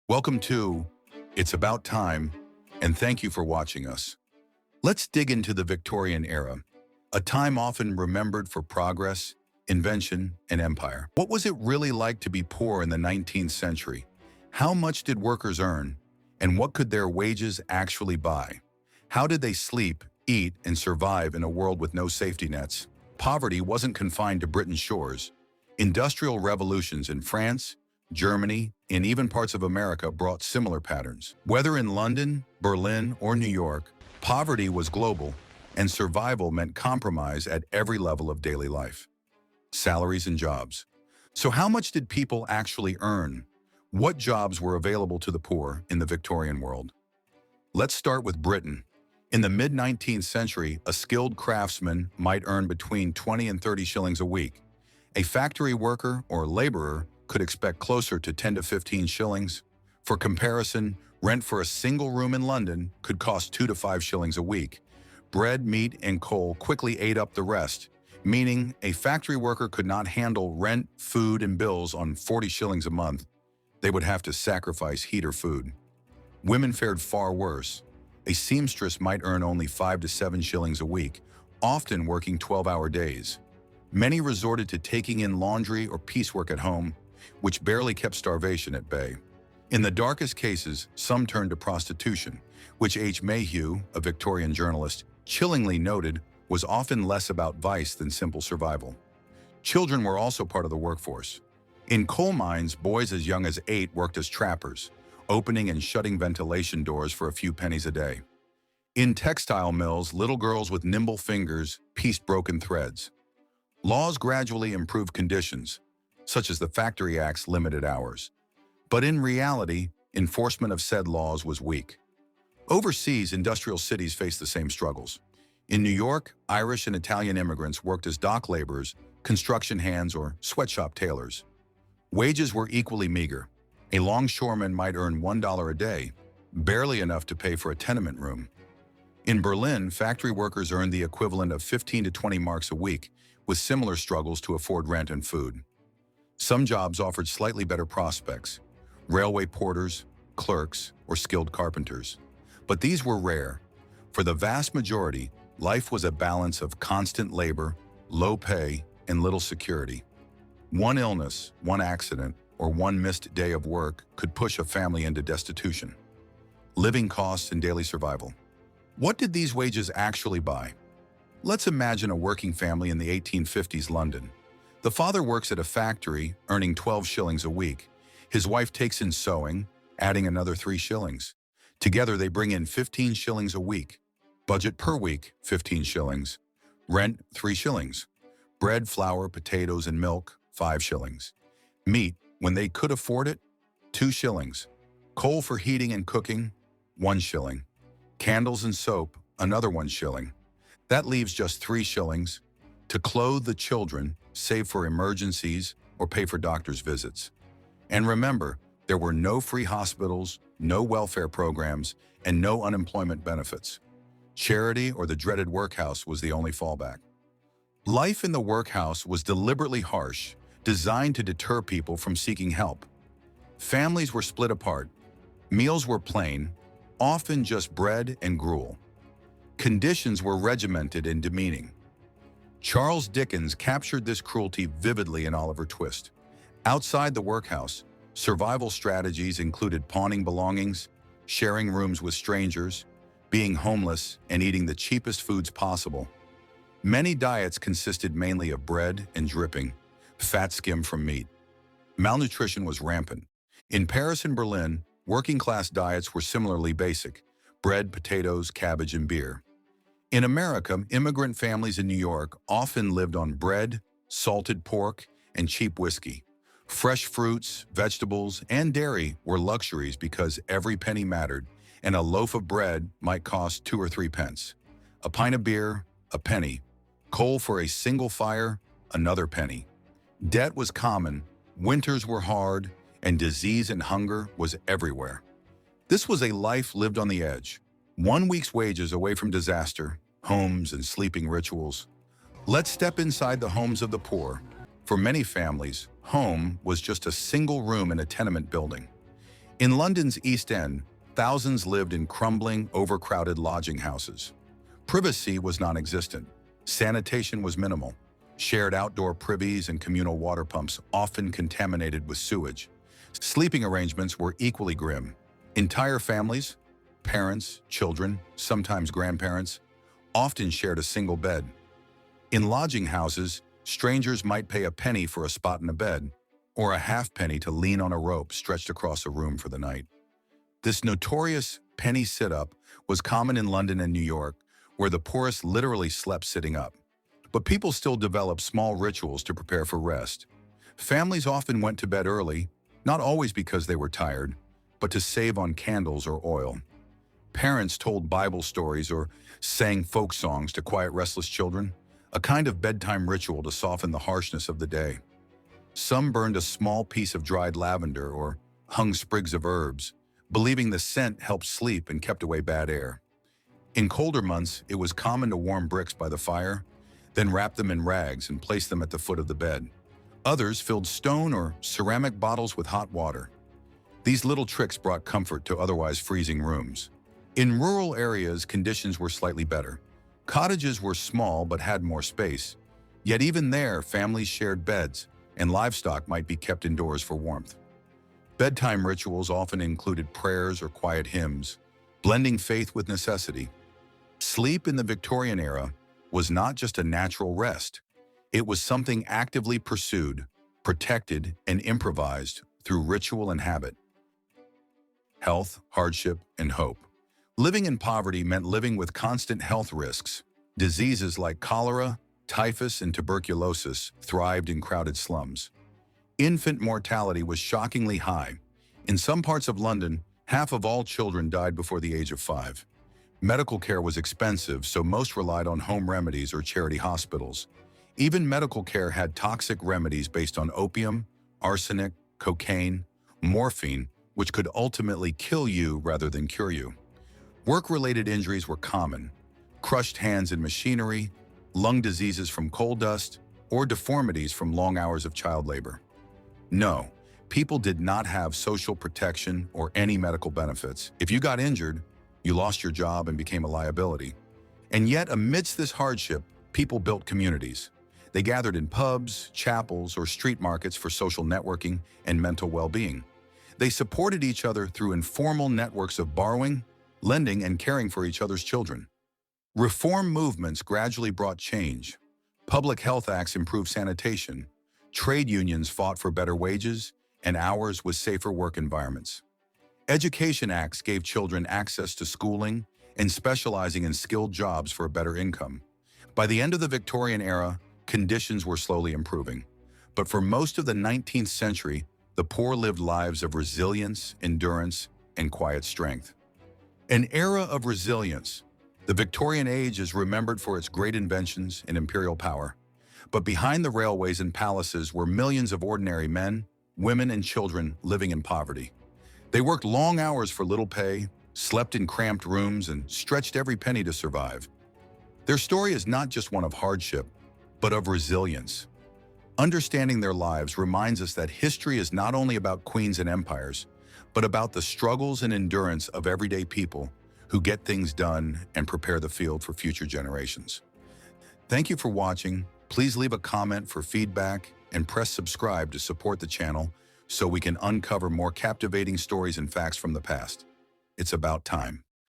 Welcome to It's About Time, and thank you for watching us. Let's dig into the Victorian era, a time often remembered for progress, invention, and empire. What was it really like to be poor in the 19th century? How much did workers earn? And what could their wages actually buy? How did they sleep, eat, and survive in a world with no safety nets? Poverty wasn't confined to Britain's shores. Industrial revolutions in France, Germany, and even parts of America brought similar patterns. Whether in London, Berlin, or New York, poverty was global, and survival meant compromise at every level of daily life. Salaries and jobs. So how much did people actually earn? What jobs were available to the poor in the Victorian world? Let's start with Britain. In the mid-19th century, a skilled craftsman might earn between 20 and 30 shillings a week. A factory worker or laborer could expect closer to 10 to 15 shillings. For comparison, rent for a single room in London could cost 2 to 5 shillings a week. Bread, meat, and coal quickly ate up the rest, meaning a factory worker could not handle rent, food, and bills on 40 shillings a month. They would have to sacrifice heat or food. Women fared far worse. A seamstress might earn only 5 to 7 shillings a week, often working 12-hour days. Many resorted to taking in laundry or piecework at home, which barely kept starvation at bay. In the darkest cases, some turned to prostitution, which H. Mayhew, a Victorian journalist, chillingly noted was often less about vice than simple survival. Children were also part of the workforce. In coal mines, boys as young as 8 worked as trappers, opening and shutting ventilation doors for a few pennies a day. In textile mills, little girls with nimble fingers pieced broken threads. Laws gradually improved conditions, such as the Factory Act's limited hours. But in reality, enforcement of said laws was weak. Overseas, industrial cities faced the same struggles. In New York, Irish and Italian immigrants worked as dock laborers, construction hands, or sweatshop tailors. Wages were equally meager. A longshoreman might earn $1 a day, barely enough to pay for a tenement room. In Berlin, factory workers earned the equivalent of 15 to 20 marks a week, with similar struggles to afford rent and food. Some jobs offered slightly better prospects: railway porters, clerks, or skilled carpenters. But these were rare. For the vast majority, life was a balance of constant labor, low pay, and little security. One illness, one accident, or one missed day of work could push a family into destitution. Living costs and daily survival. What did these wages actually buy? Let's imagine a working family in the 1850s London. The father works at a factory, earning 12 shillings a week. His wife takes in sewing, adding another 3 shillings. Together they bring in 15 shillings a week. Budget per week, 15 shillings. Rent, 3 shillings. Bread, flour, potatoes, and milk, 5 shillings. Meat, when they could afford it, 2 shillings. Coal for heating and cooking, 1 shilling. Candles and soap, another 1 shilling. That leaves just 3 shillings to clothe the children, save for emergencies, or pay for doctor's visits. And remember, there were no free hospitals, no welfare programs, and no unemployment benefits. Charity or the dreaded workhouse was the only fallback. Life in the workhouse was deliberately harsh, designed to deter people from seeking help. Families were split apart. Meals were plain, often just bread and gruel. Conditions were regimented and demeaning. Charles Dickens captured this cruelty vividly in Oliver Twist. Outside the workhouse, survival strategies included pawning belongings, sharing rooms with strangers, being homeless, and eating the cheapest foods possible. Many diets consisted mainly of bread and dripping, fat skimmed from meat. Malnutrition was rampant. In Paris and Berlin, working-class diets were similarly basic: bread, potatoes, cabbage, and beer. In America, immigrant families in New York often lived on bread, salted pork, and cheap whiskey. Fresh fruits, vegetables, and dairy were luxuries because every penny mattered, and a loaf of bread might cost 2 or 3 pence. A pint of beer, a penny. Coal for a single fire, another penny. Debt was common, winters were hard, and disease and hunger was everywhere. This was a life lived on the edge. 1 week's wages away from disaster, homes, and sleeping rituals. Let's step inside the homes of the poor. For many families, home was just a single room in a tenement building. In London's East End, thousands lived in crumbling, overcrowded lodging houses. Privacy was non-existent. Sanitation was minimal. Shared outdoor privies and communal water pumps often contaminated with sewage. Sleeping arrangements were equally grim. Entire families, parents, children, sometimes grandparents, often shared a single bed. In lodging houses, strangers might pay a penny for a spot in a bed, or a half-penny to lean on a rope stretched across a room for the night. This notorious penny sit-up was common in London and New York, where the poorest literally slept sitting up. But people still developed small rituals to prepare for rest. Families often went to bed early, not always because they were tired, but to save on candles or oil. Parents told Bible stories or sang folk songs to quiet restless children, a kind of bedtime ritual to soften the harshness of the day. Some burned a small piece of dried lavender or hung sprigs of herbs, believing the scent helped sleep and kept away bad air. In colder months, it was common to warm bricks by the fire, then wrap them in rags and place them at the foot of the bed. Others filled stone or ceramic bottles with hot water. These little tricks brought comfort to otherwise freezing rooms. In rural areas, conditions were slightly better. Cottages were small but had more space. Yet even there, families shared beds, and livestock might be kept indoors for warmth. Bedtime rituals often included prayers or quiet hymns, blending faith with necessity. Sleep in the Victorian era was not just a natural rest. It was something actively pursued, protected, and improvised through ritual and habit. Health, hardship, and hope. Living in poverty meant living with constant health risks. Diseases like cholera, typhus, and tuberculosis thrived in crowded slums. Infant mortality was shockingly high. In some parts of London, half of all children died before the age of 5. Medical care was expensive, so most relied on home remedies or charity hospitals. Even medical care had toxic remedies based on opium, arsenic, cocaine, morphine, which could ultimately kill you rather than cure you. Work-related injuries were common: crushed hands in machinery, lung diseases from coal dust, or deformities from long hours of child labor. No, people did not have social protection or any medical benefits. If you got injured, you lost your job and became a liability. And yet, amidst this hardship, people built communities. They gathered in pubs, chapels, or street markets for social networking and mental well-being. They supported each other through informal networks of borrowing, lending, and caring for each other's children. Reform movements gradually brought change. Public health acts improved sanitation. Trade unions fought for better wages and hours with safer work environments. Education acts gave children access to schooling and specializing in skilled jobs for a better income. By the end of the Victorian era, conditions were slowly improving. But for most of the 19th century, the poor lived lives of resilience, endurance, and quiet strength. An era of resilience. The Victorian age is remembered for its great inventions and imperial power. But behind the railways and palaces were millions of ordinary men, women, and children living in poverty. They worked long hours for little pay, slept in cramped rooms, and stretched every penny to survive. Their story is not just one of hardship, but of resilience. Understanding their lives reminds us that history is not only about queens and empires, but about the struggles and endurance of everyday people who get things done and prepare the field for future generations. Thank you for watching. Please leave a comment for feedback and press subscribe to support the channel so we can uncover more captivating stories and facts from the past. It's about time.